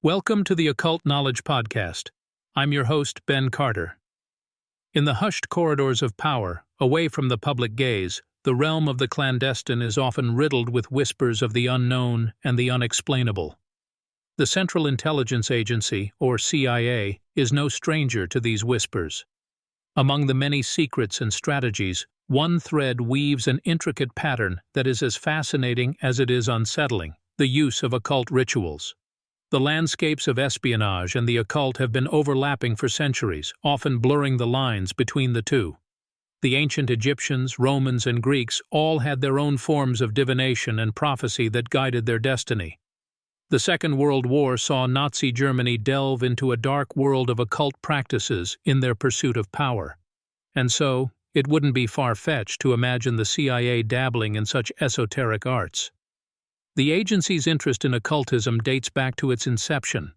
Welcome to the Occult Knowledge Podcast. I'm your host, Ben Carter. In the hushed corridors of power, away from the public gaze, the realm of the clandestine is often riddled with whispers of the unknown and the unexplainable. The Central Intelligence Agency, or CIA, is no stranger to these whispers. Among the many secrets and strategies, one thread weaves an intricate pattern that is as fascinating as it is unsettling: the use of occult rituals. The landscapes of espionage and the occult have been overlapping for centuries, often blurring the lines between the two. The ancient Egyptians, Romans, and Greeks all had their own forms of divination and prophecy that guided their destiny. The Second World War saw Nazi Germany delve into a dark world of occult practices in their pursuit of power. And so, it wouldn't be far-fetched to imagine the CIA dabbling in such esoteric arts. The agency's interest in occultism dates back to its inception.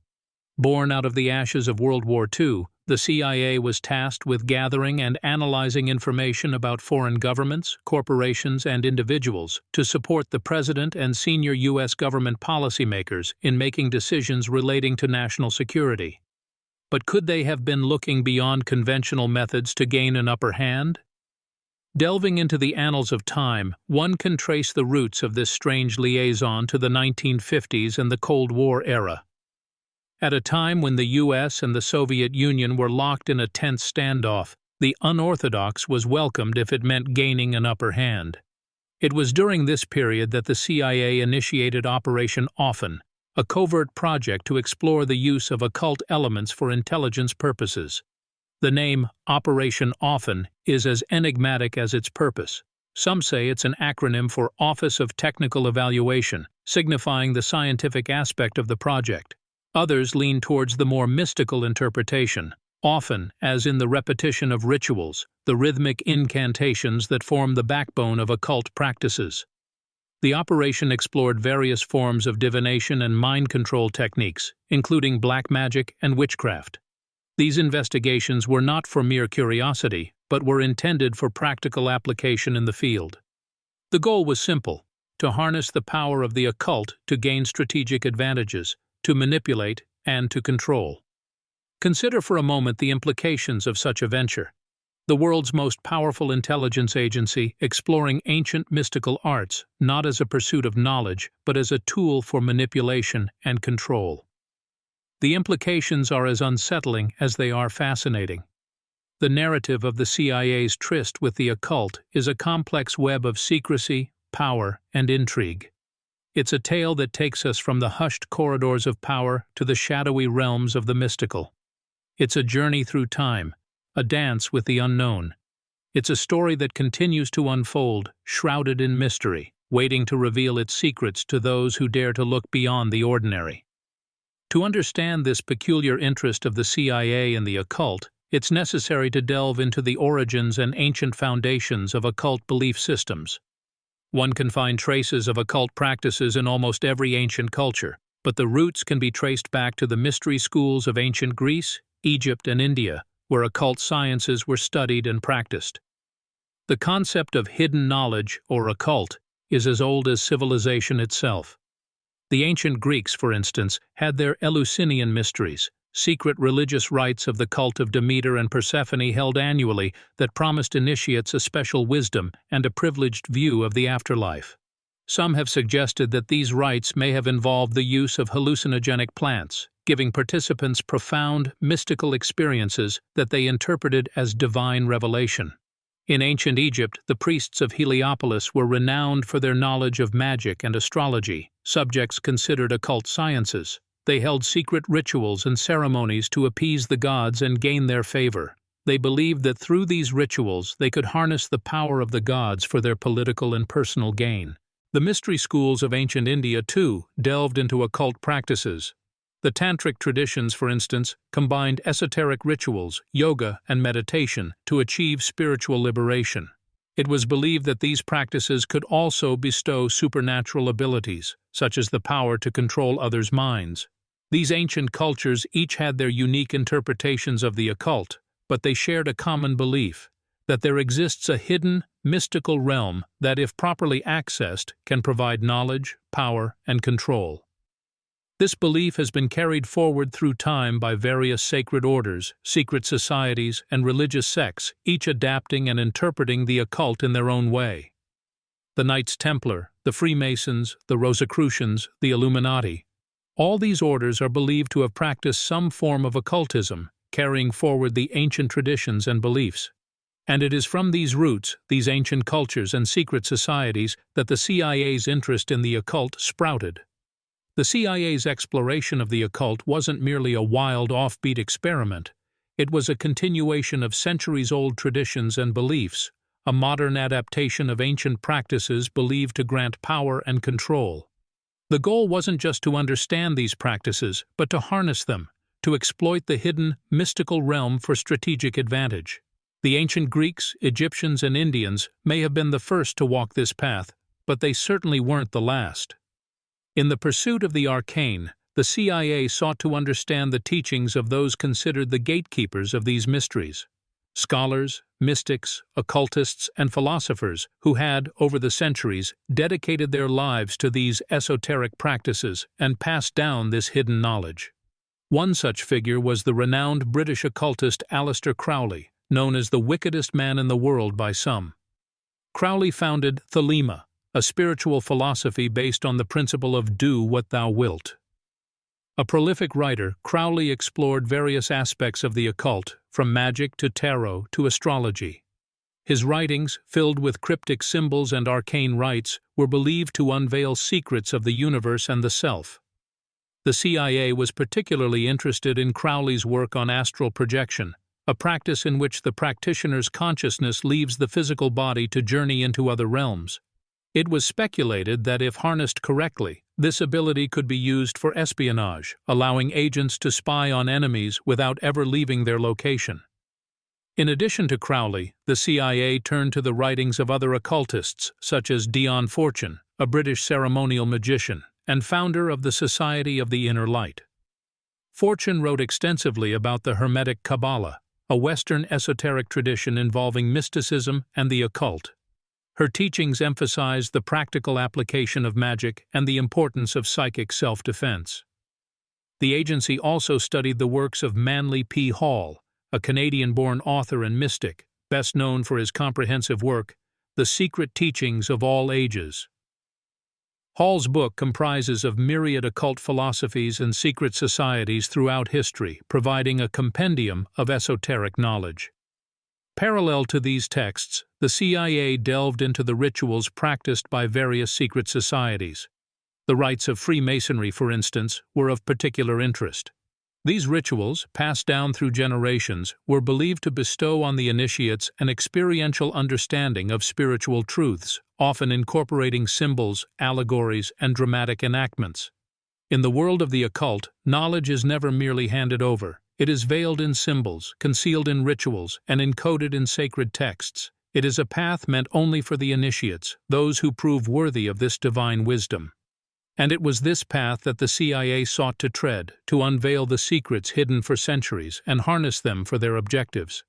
Born out of the ashes of World War II, the CIA was tasked with gathering and analyzing information about foreign governments, corporations, and individuals to support the President and senior U.S. government policymakers in making decisions relating to national security. But could they have been looking beyond conventional methods to gain an upper hand? Delving into the annals of time, one can trace the roots of this strange liaison to the 1950s and the Cold War era. At a time when the US and the Soviet Union were locked in a tense standoff, the unorthodox was welcomed if it meant gaining an upper hand. It was during this period that the CIA initiated Operation Often, a covert project to explore the use of occult elements for intelligence purposes. The name Operation Often is as enigmatic as its purpose. Some say it's an acronym for Office of Technical Evaluation, signifying the scientific aspect of the project. Others lean towards the more mystical interpretation, often as in the repetition of rituals, the rhythmic incantations that form the backbone of occult practices. The operation explored various forms of divination and mind control techniques, including black magic and witchcraft. These investigations were not for mere curiosity, but were intended for practical application in the field. The goal was simple: to harness the power of the occult to gain strategic advantages, to manipulate, and to control. Consider for a moment the implications of such a venture. The world's most powerful intelligence agency exploring ancient mystical arts, not as a pursuit of knowledge, but as a tool for manipulation and control. The implications are as unsettling as they are fascinating. The narrative of the CIA's tryst with the occult is a complex web of secrecy, power, and intrigue. It's a tale that takes us from the hushed corridors of power to the shadowy realms of the mystical. It's a journey through time, a dance with the unknown. It's a story that continues to unfold, shrouded in mystery, waiting to reveal its secrets to those who dare to look beyond the ordinary. To understand this peculiar interest of the CIA in the occult, it's necessary to delve into the origins and ancient foundations of occult belief systems. One can find traces of occult practices in almost every ancient culture, but the roots can be traced back to the mystery schools of ancient Greece, Egypt, and India, where occult sciences were studied and practiced. The concept of hidden knowledge, or occult, is as old as civilization itself. The ancient Greeks, for instance, had their Eleusinian mysteries, secret religious rites of the cult of Demeter and Persephone held annually that promised initiates a special wisdom and a privileged view of the afterlife. Some have suggested that these rites may have involved the use of hallucinogenic plants, giving participants profound, mystical experiences that they interpreted as divine revelation. In ancient Egypt, the priests of Heliopolis were renowned for their knowledge of magic and astrology, subjects considered occult sciences. They held secret rituals and ceremonies to appease the gods and gain their favor. They believed that through these rituals they could harness the power of the gods for their political and personal gain. The mystery schools of ancient India, too, delved into occult practices. The Tantric traditions, for instance, combined esoteric rituals, yoga, and meditation to achieve spiritual liberation. It was believed that these practices could also bestow supernatural abilities, such as the power to control others' minds. These ancient cultures each had their unique interpretations of the occult, but they shared a common belief: that there exists a hidden, mystical realm that, if properly accessed, can provide knowledge, power, and control. This belief has been carried forward through time by various sacred orders, secret societies, and religious sects, each adapting and interpreting the occult in their own way. The Knights Templar, the Freemasons, the Rosicrucians, the Illuminati. All these orders are believed to have practiced some form of occultism, carrying forward the ancient traditions and beliefs. And it is from these roots, these ancient cultures and secret societies, that the CIA's interest in the occult sprouted. The CIA's exploration of the occult wasn't merely a wild, offbeat experiment. It was a continuation of centuries-old traditions and beliefs, a modern adaptation of ancient practices believed to grant power and control. The goal wasn't just to understand these practices, but to harness them, to exploit the hidden, mystical realm for strategic advantage. The ancient Greeks, Egyptians, and Indians may have been the first to walk this path, but they certainly weren't the last. In the pursuit of the arcane, the CIA sought to understand the teachings of those considered the gatekeepers of these mysteries. Scholars, mystics, occultists, and philosophers who had, over the centuries, dedicated their lives to these esoteric practices and passed down this hidden knowledge. One such figure was the renowned British occultist Aleister Crowley, known as the wickedest man in the world by some. Crowley founded Thelema, a spiritual philosophy based on the principle of do what thou wilt. A prolific writer, Crowley explored various aspects of the occult, from magic to tarot to astrology. His writings, filled with cryptic symbols and arcane rites, were believed to unveil secrets of the universe and the self. The CIA was particularly interested in Crowley's work on astral projection, a practice in which the practitioner's consciousness leaves the physical body to journey into other realms. It was speculated that if harnessed correctly, this ability could be used for espionage, allowing agents to spy on enemies without ever leaving their location. In addition to Crowley, the CIA turned to the writings of other occultists, such as Dion Fortune, a British ceremonial magician, and founder of the Society of the Inner Light. Fortune wrote extensively about the Hermetic Kabbalah, a Western esoteric tradition involving mysticism and the occult. Her teachings emphasized the practical application of magic and the importance of psychic self-defense. The agency also studied the works of Manly P. Hall, a Canadian-born author and mystic, best known for his comprehensive work, The Secret Teachings of All Ages. Hall's book comprises of myriad occult philosophies and secret societies throughout history, providing a compendium of esoteric knowledge. Parallel to these texts, the CIA delved into the rituals practiced by various secret societies. The rites of Freemasonry, for instance, were of particular interest. These rituals, passed down through generations, were believed to bestow on the initiates an experiential understanding of spiritual truths, often incorporating symbols, allegories, and dramatic enactments. In the world of the occult, knowledge is never merely handed over. It is veiled in symbols, concealed in rituals, and encoded in sacred texts. It is a path meant only for the initiates, those who prove worthy of this divine wisdom. And it was this path that the CIA sought to tread, to unveil the secrets hidden for centuries and harness them for their objectives.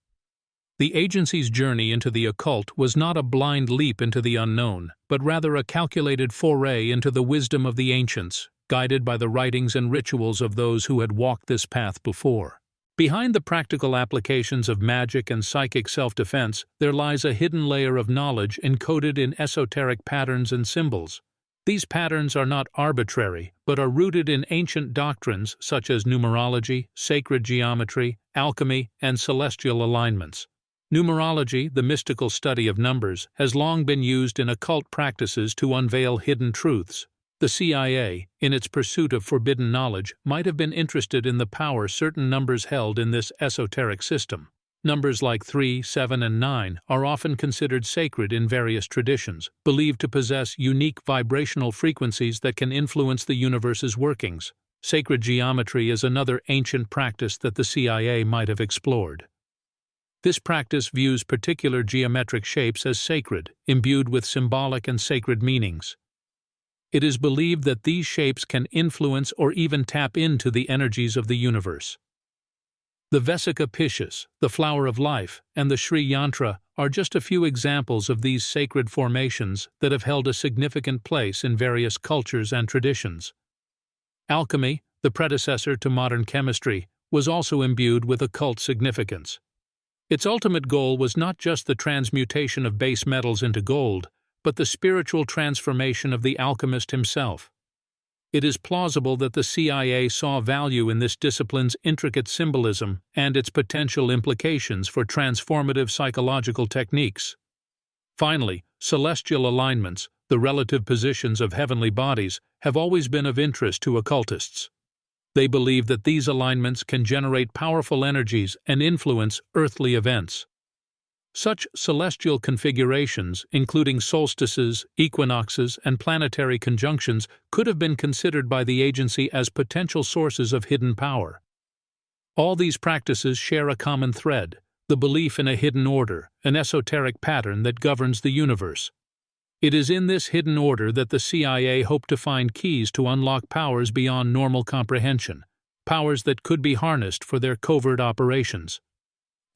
The agency's journey into the occult was not a blind leap into the unknown, but rather a calculated foray into the wisdom of the ancients, guided by the writings and rituals of those who had walked this path before. Behind the practical applications of magic and psychic self-defense, there lies a hidden layer of knowledge encoded in esoteric patterns and symbols. These patterns are not arbitrary, but are rooted in ancient doctrines such as numerology, sacred geometry, alchemy, and celestial alignments. Numerology, the mystical study of numbers, has long been used in occult practices to unveil hidden truths. The CIA, in its pursuit of forbidden knowledge, might have been interested in the power certain numbers held in this esoteric system. Numbers like 3, 7, and 9 are often considered sacred in various traditions, believed to possess unique vibrational frequencies that can influence the universe's workings. Sacred geometry is another ancient practice that the CIA might have explored. This practice views particular geometric shapes as sacred, imbued with symbolic and sacred meanings. It is believed that these shapes can influence or even tap into the energies of the universe. The Vesica Piscis, the flower of life, and the Sri Yantra are just a few examples of these sacred formations that have held a significant place in various cultures and traditions. Alchemy, the predecessor to modern chemistry, was also imbued with occult significance. Its ultimate goal was not just the transmutation of base metals into gold, but the spiritual transformation of the alchemist himself. It is plausible that the CIA saw value in this discipline's intricate symbolism and its potential implications for transformative psychological techniques. Finally, celestial alignments, the relative positions of heavenly bodies, have always been of interest to occultists. They believe that these alignments can generate powerful energies and influence earthly events. Such celestial configurations, including solstices, equinoxes, and planetary conjunctions, could have been considered by the agency as potential sources of hidden power. All these practices share a common thread: the belief in a hidden order, an esoteric pattern that governs the universe. It is in this hidden order that the CIA hoped to find keys to unlock powers beyond normal comprehension, powers that could be harnessed for their covert operations.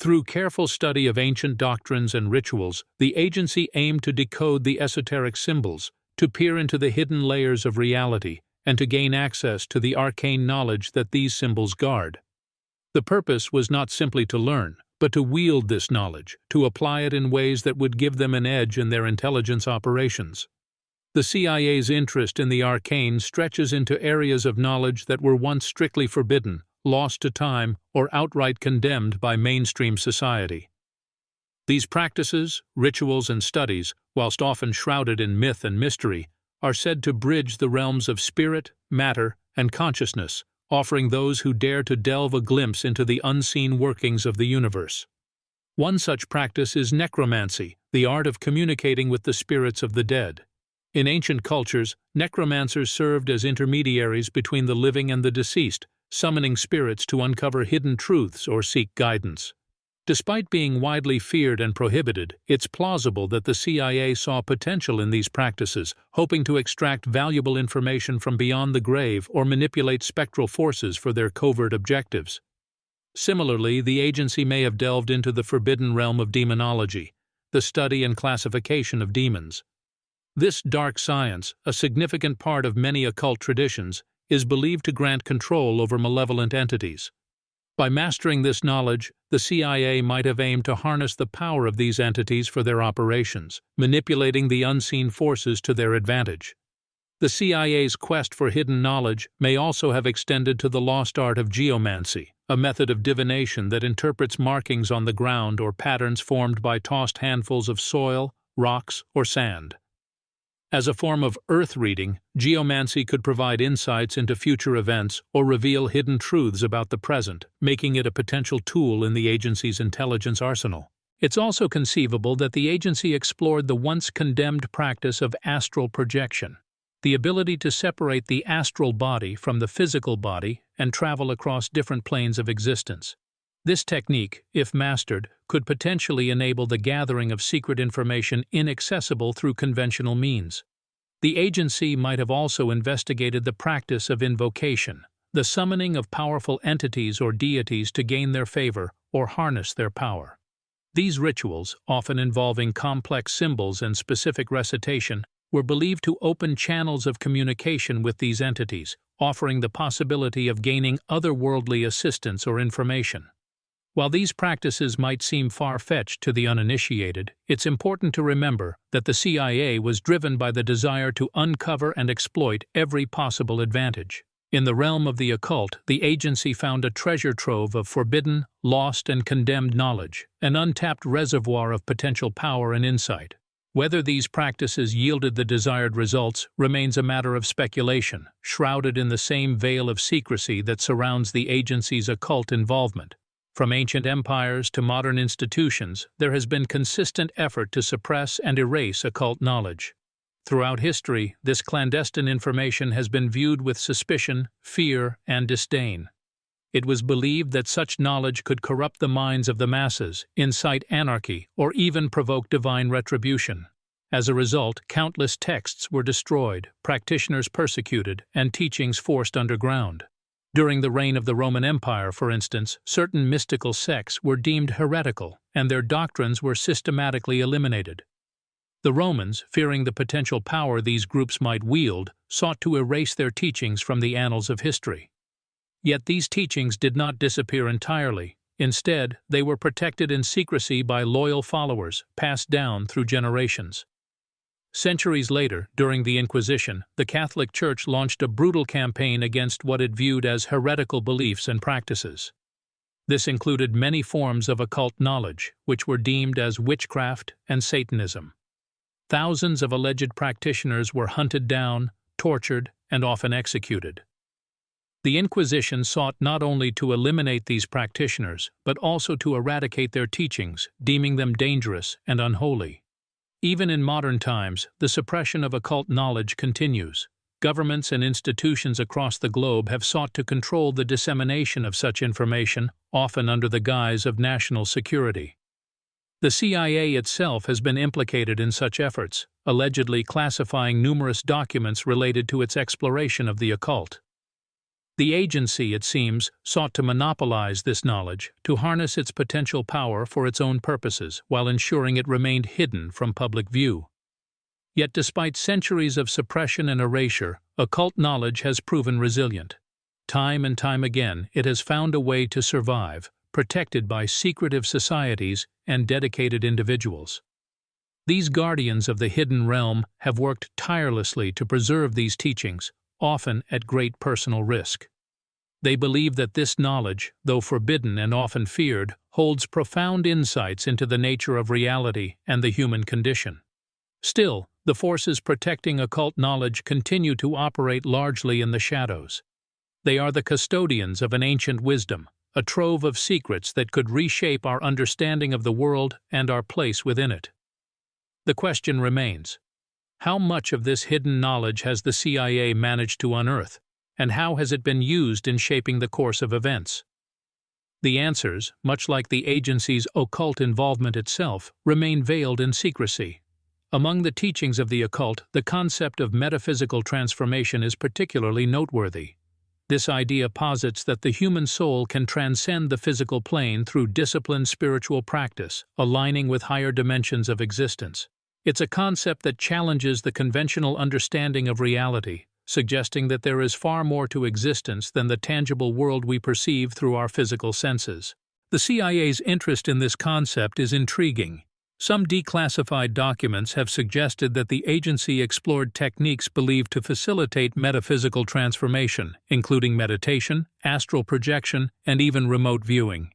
Through careful study of ancient doctrines and rituals, the agency aimed to decode the esoteric symbols, to peer into the hidden layers of reality, and to gain access to the arcane knowledge that these symbols guard. The purpose was not simply to learn, but to wield this knowledge, to apply it in ways that would give them an edge in their intelligence operations. The CIA's interest in the arcane stretches into areas of knowledge that were once strictly forbidden, lost to time, or outright condemned by mainstream society. These practices, rituals, and studies, whilst often shrouded in myth and mystery, are said to bridge the realms of spirit, matter, and consciousness, offering those who dare to delve a glimpse into the unseen workings of the universe. One such practice is necromancy, the art of communicating with the spirits of the dead. In ancient cultures, necromancers served as intermediaries between the living and the deceased, summoning spirits to uncover hidden truths or seek guidance. Despite being widely feared and prohibited, it's plausible that the CIA saw potential in these practices, hoping to extract valuable information from beyond the grave or manipulate spectral forces for their covert objectives. Similarly, the agency may have delved into the forbidden realm of demonology, the study and classification of demons. This dark science, a significant part of many occult traditions, is believed to grant control over malevolent entities. By mastering this knowledge, the CIA might have aimed to harness the power of these entities for their operations, manipulating the unseen forces to their advantage. The CIA's quest for hidden knowledge may also have extended to the lost art of geomancy, a method of divination that interprets markings on the ground or patterns formed by tossed handfuls of soil, rocks, or sand. As a form of earth reading, geomancy could provide insights into future events or reveal hidden truths about the present, making it a potential tool in the agency's intelligence arsenal. It's also conceivable that the agency explored the once condemned practice of astral projection, the ability to separate the astral body from the physical body and travel across different planes of existence. This technique, if mastered, could potentially enable the gathering of secret information inaccessible through conventional means. The agency might have also investigated the practice of invocation, the summoning of powerful entities or deities to gain their favor or harness their power. These rituals, often involving complex symbols and specific recitation, were believed to open channels of communication with these entities, offering the possibility of gaining otherworldly assistance or information. While these practices might seem far-fetched to the uninitiated, it's important to remember that the CIA was driven by the desire to uncover and exploit every possible advantage. In the realm of the occult, the agency found a treasure trove of forbidden, lost, and condemned knowledge, an untapped reservoir of potential power and insight. Whether these practices yielded the desired results remains a matter of speculation, shrouded in the same veil of secrecy that surrounds the agency's occult involvement. From ancient empires to modern institutions, there has been consistent effort to suppress and erase occult knowledge. Throughout history, this clandestine information has been viewed with suspicion, fear, and disdain. It was believed that such knowledge could corrupt the minds of the masses, incite anarchy, or even provoke divine retribution. As a result, countless texts were destroyed, practitioners persecuted, and teachings forced underground. During the reign of the Roman Empire, for instance, certain mystical sects were deemed heretical, and their doctrines were systematically eliminated. The Romans, fearing the potential power these groups might wield, sought to erase their teachings from the annals of history. Yet these teachings did not disappear entirely. Instead, they were protected in secrecy by loyal followers, passed down through generations. Centuries later, during the Inquisition, the Catholic Church launched a brutal campaign against what it viewed as heretical beliefs and practices. This included many forms of occult knowledge, which were deemed as witchcraft and Satanism. Thousands of alleged practitioners were hunted down, tortured, and often executed. The Inquisition sought not only to eliminate these practitioners, but also to eradicate their teachings, deeming them dangerous and unholy. Even in modern times, the suppression of occult knowledge continues. Governments and institutions across the globe have sought to control the dissemination of such information, often under the guise of national security. The CIA itself has been implicated in such efforts, allegedly classifying numerous documents related to its exploration of the occult. The agency, it seems, sought to monopolize this knowledge, to harness its potential power for its own purposes, while ensuring it remained hidden from public view. Yet despite centuries of suppression and erasure, occult knowledge has proven resilient. Time and time again, it has found a way to survive, protected by secretive societies and dedicated individuals. These guardians of the hidden realm have worked tirelessly to preserve these teachings, often at great personal risk. They believe that this knowledge, though forbidden and often feared, holds profound insights into the nature of reality and the human condition. Still, the forces protecting occult knowledge continue to operate largely in the shadows. They are the custodians of an ancient wisdom, a trove of secrets that could reshape our understanding of the world and our place within it. The question remains: how much of this hidden knowledge has the CIA managed to unearth, and how has it been used in shaping the course of events? The answers, much like the agency's occult involvement itself, remain veiled in secrecy. Among the teachings of the occult, the concept of metaphysical transformation is particularly noteworthy. This idea posits that the human soul can transcend the physical plane through disciplined spiritual practice, aligning with higher dimensions of existence. It's a concept that challenges the conventional understanding of reality, suggesting that there is far more to existence than the tangible world we perceive through our physical senses. The CIA's interest in this concept is intriguing. Some declassified documents have suggested that the agency explored techniques believed to facilitate metaphysical transformation, including meditation, astral projection, and even remote viewing.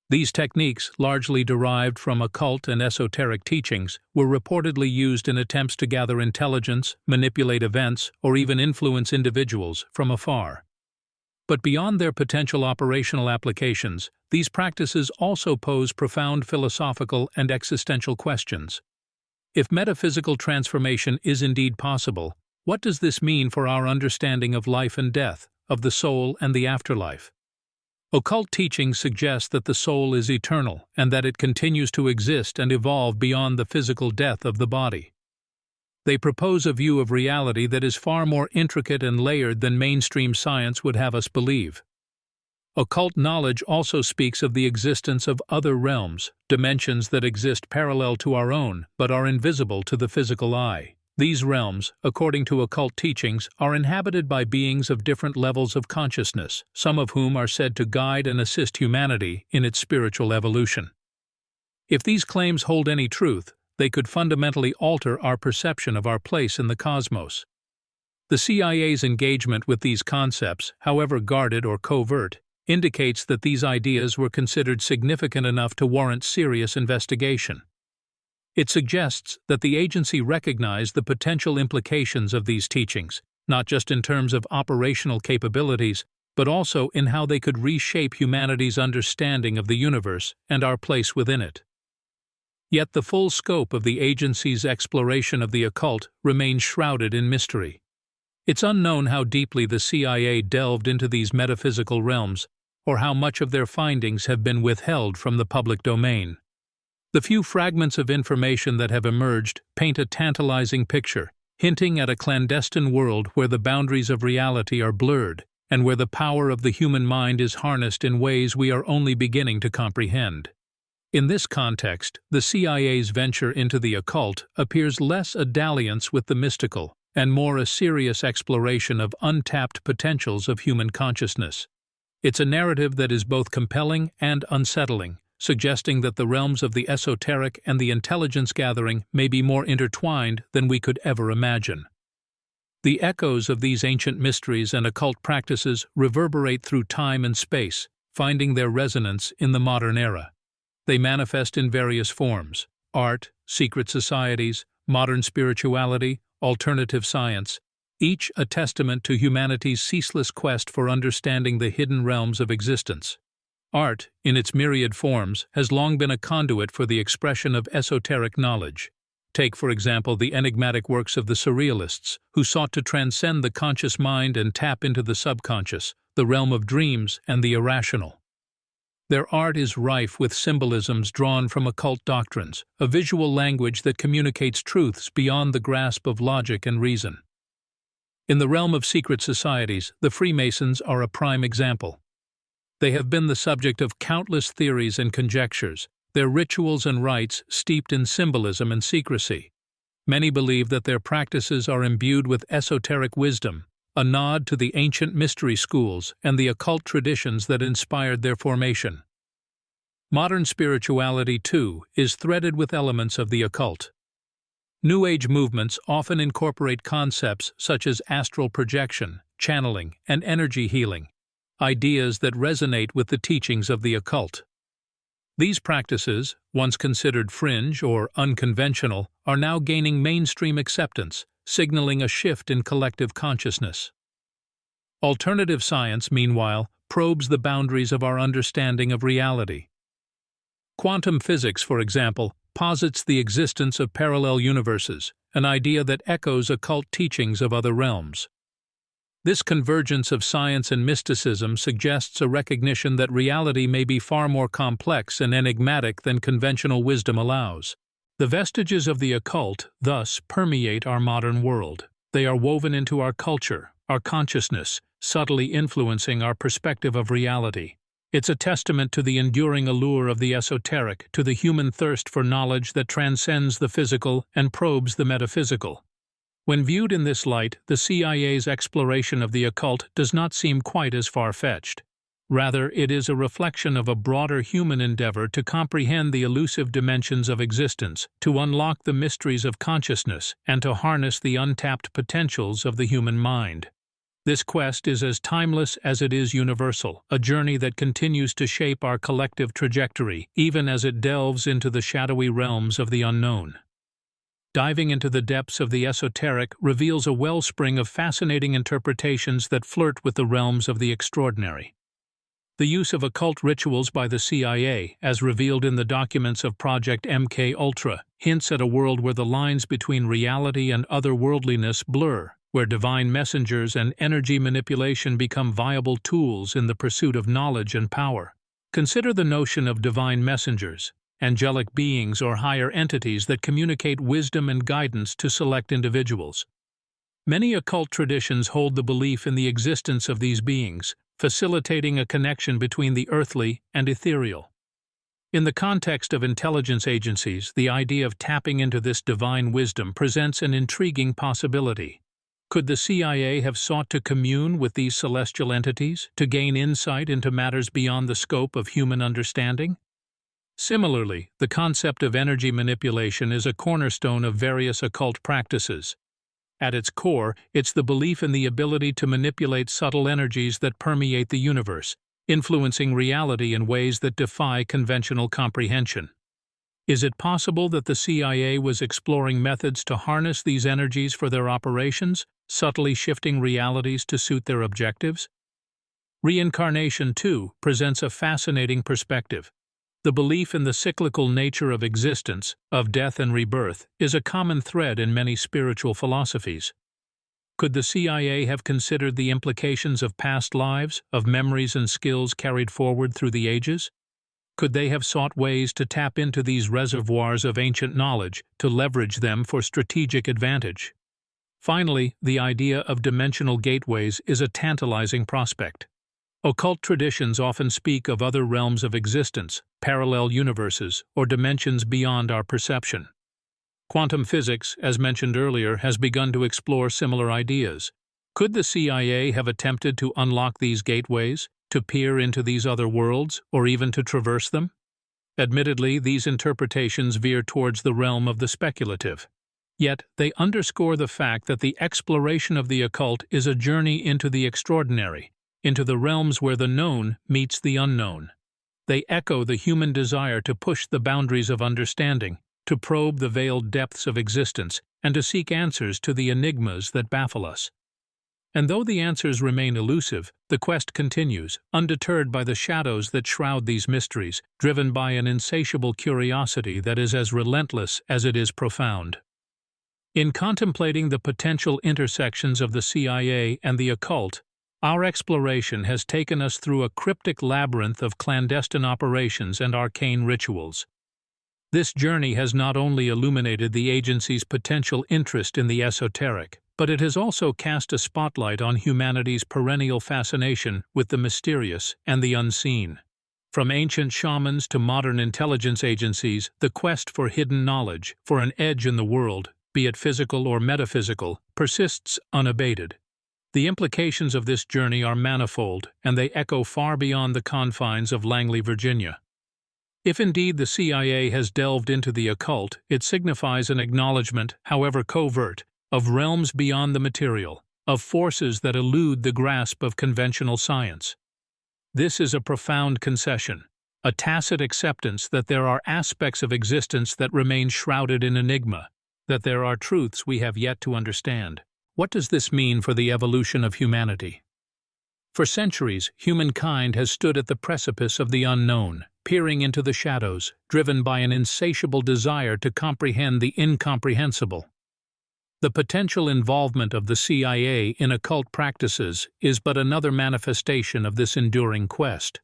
These techniques, largely derived from occult and esoteric teachings, were reportedly used in attempts to gather intelligence, manipulate events, or even influence individuals from afar. But beyond their potential operational applications, these practices also pose profound philosophical and existential questions. If metaphysical transformation is indeed possible, what does this mean for our understanding of life and death, of the soul and the afterlife? Occult teachings suggest that the soul is eternal and that it continues to exist and evolve beyond the physical death of the body. They propose a view of reality that is far more intricate and layered than mainstream science would have us believe. Occult knowledge also speaks of the existence of other realms, dimensions that exist parallel to our own but are invisible to the physical eye. These realms, according to occult teachings, are inhabited by beings of different levels of consciousness, some of whom are said to guide and assist humanity in its spiritual evolution. If these claims hold any truth, they could fundamentally alter our perception of our place in the cosmos. The CIA's engagement with these concepts, however guarded or covert, indicates that these ideas were considered significant enough to warrant serious investigation. It suggests that the agency recognized the potential implications of these teachings, not just in terms of operational capabilities, but also in how they could reshape humanity's understanding of the universe and our place within it. Yet the full scope of the agency's exploration of the occult remains shrouded in mystery. It's unknown how deeply the CIA delved into these metaphysical realms, or how much of their findings have been withheld from the public domain. The few fragments of information that have emerged paint a tantalizing picture, hinting at a clandestine world where the boundaries of reality are blurred, and where the power of the human mind is harnessed in ways we are only beginning to comprehend. In this context, the CIA's venture into the occult appears less a dalliance with the mystical and more a serious exploration of untapped potentials of human consciousness. It's a narrative that is both compelling and unsettling, suggesting that the realms of the esoteric and the intelligence gathering may be more intertwined than we could ever imagine. The echoes of these ancient mysteries and occult practices reverberate through time and space, finding their resonance in the modern era. They manifest in various forms: art, secret societies, modern spirituality, alternative science, each a testament to humanity's ceaseless quest for understanding the hidden realms of existence. Art, in its myriad forms, has long been a conduit for the expression of esoteric knowledge. Take, for example, the enigmatic works of the Surrealists, who sought to transcend the conscious mind and tap into the subconscious, the realm of dreams and the irrational. Their art is rife with symbolisms drawn from occult doctrines, a visual language that communicates truths beyond the grasp of logic and reason. In the realm of secret societies, the Freemasons are a prime example. They have been the subject of countless theories and conjectures, their rituals and rites steeped in symbolism and secrecy. Many believe that their practices are imbued with esoteric wisdom, a nod to the ancient mystery schools and the occult traditions that inspired their formation. Modern spirituality, too, is threaded with elements of the occult. New Age movements often incorporate concepts such as astral projection, channeling, and energy healing, ideas that resonate with the teachings of the occult. These practices, once considered fringe or unconventional, are now gaining mainstream acceptance, signaling a shift in collective consciousness. Alternative science, meanwhile, probes the boundaries of our understanding of reality. Quantum physics, for example, posits the existence of parallel universes, an idea that echoes occult teachings of other realms. This convergence of science and mysticism suggests a recognition that reality may be far more complex and enigmatic than conventional wisdom allows. The vestiges of the occult, thus, permeate our modern world. They are woven into our culture, our consciousness, subtly influencing our perspective of reality. It's a testament to the enduring allure of the esoteric, to the human thirst for knowledge that transcends the physical and probes the metaphysical. When viewed in this light, the CIA's exploration of the occult does not seem quite as far-fetched. Rather, it is a reflection of a broader human endeavor to comprehend the elusive dimensions of existence, to unlock the mysteries of consciousness, and to harness the untapped potentials of the human mind. This quest is as timeless as it is universal, a journey that continues to shape our collective trajectory, even as it delves into the shadowy realms of the unknown. Diving into the depths of the esoteric reveals a wellspring of fascinating interpretations that flirt with the realms of the extraordinary. The use of occult rituals by the CIA, as revealed in the documents of Project MK-Ultra, hints at a world where the lines between reality and otherworldliness blur, where divine messengers and energy manipulation become viable tools in the pursuit of knowledge and power. Consider the notion of divine messengers, angelic beings or higher entities that communicate wisdom and guidance to select individuals. Many occult traditions hold the belief in the existence of these beings, facilitating a connection between the earthly and ethereal. In the context of intelligence agencies, the idea of tapping into this divine wisdom presents an intriguing possibility. Could the CIA have sought to commune with these celestial entities, to gain insight into matters beyond the scope of human understanding? Similarly, the concept of energy manipulation is a cornerstone of various occult practices. At its core, it's the belief in the ability to manipulate subtle energies that permeate the universe, influencing reality in ways that defy conventional comprehension. Is it possible that the CIA was exploring methods to harness these energies for their operations, subtly shifting realities to suit their objectives? Reincarnation, too, presents a fascinating perspective. The belief in the cyclical nature of existence, of death and rebirth, is a common thread in many spiritual philosophies. Could the CIA have considered the implications of past lives, of memories and skills carried forward through the ages? Could they have sought ways to tap into these reservoirs of ancient knowledge, to leverage them for strategic advantage? Finally, the idea of dimensional gateways is a tantalizing prospect. Occult traditions often speak of other realms of existence, parallel universes, or dimensions beyond our perception. Quantum physics, as mentioned earlier, has begun to explore similar ideas. Could the CIA have attempted to unlock these gateways, to peer into these other worlds, or even to traverse them? Admittedly, these interpretations veer towards the realm of the speculative. Yet, they underscore the fact that the exploration of the occult is a journey into the extraordinary, into the realms where the known meets the unknown. They echo the human desire to push the boundaries of understanding, to probe the veiled depths of existence, and to seek answers to the enigmas that baffle us. And though the answers remain elusive, the quest continues, undeterred by the shadows that shroud these mysteries, driven by an insatiable curiosity that is as relentless as it is profound. In contemplating the potential intersections of the CIA and the occult, our exploration has taken us through a cryptic labyrinth of clandestine operations and arcane rituals. This journey has not only illuminated the agency's potential interest in the esoteric, but it has also cast a spotlight on humanity's perennial fascination with the mysterious and the unseen. From ancient shamans to modern intelligence agencies, the quest for hidden knowledge, for an edge in the world, be it physical or metaphysical, persists unabated. The implications of this journey are manifold, and they echo far beyond the confines of Langley, Virginia. If indeed the CIA has delved into the occult, it signifies an acknowledgement, however covert, of realms beyond the material, of forces that elude the grasp of conventional science. This is a profound concession, a tacit acceptance that there are aspects of existence that remain shrouded in enigma, that there are truths we have yet to understand. What does this mean for the evolution of humanity? For centuries, humankind has stood at the precipice of the unknown, peering into the shadows, driven by an insatiable desire to comprehend the incomprehensible. The potential involvement of the CIA in occult practices is but another manifestation of this enduring quest.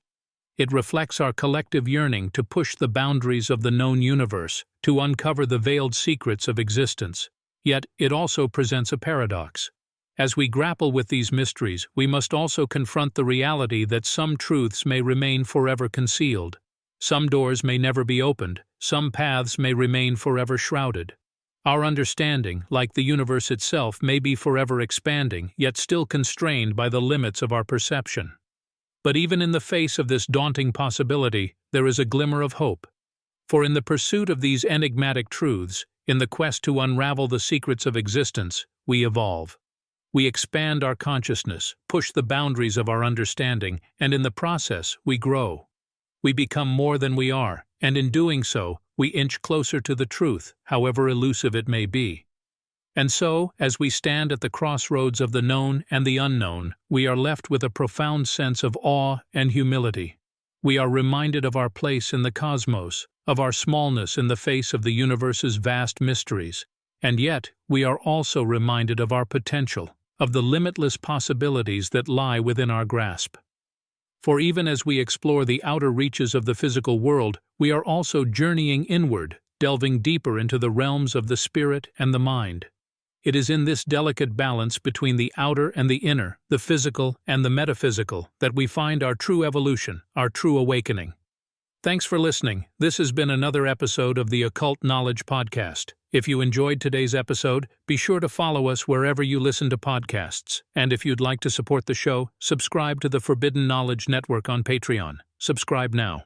It reflects our collective yearning to push the boundaries of the known universe, to uncover the veiled secrets of existence. Yet, it also presents a paradox. As we grapple with these mysteries, we must also confront the reality that some truths may remain forever concealed. Some doors may never be opened, some paths may remain forever shrouded. Our understanding, like the universe itself, may be forever expanding, yet still constrained by the limits of our perception. But even in the face of this daunting possibility, there is a glimmer of hope. For in the pursuit of these enigmatic truths, in the quest to unravel the secrets of existence, we evolve. We expand our consciousness, push the boundaries of our understanding, and in the process, we grow. We become more than we are, and in doing so, we inch closer to the truth, however elusive it may be. And so, as we stand at the crossroads of the known and the unknown, we are left with a profound sense of awe and humility. We are reminded of our place in the cosmos, of our smallness in the face of the universe's vast mysteries, and yet we are also reminded of our potential, of the limitless possibilities that lie within our grasp. For even as we explore the outer reaches of the physical world, we are also journeying inward, delving deeper into the realms of the spirit and the mind. It is in this delicate balance between the outer and the inner, the physical and the metaphysical, that we find our true evolution, our true awakening. Thanks for listening. This has been another episode of the Occult Knowledge Podcast. If you enjoyed today's episode, be sure to follow us wherever you listen to podcasts. And if you'd like to support the show, subscribe to the Forbidden Knowledge Network on Patreon. Subscribe now.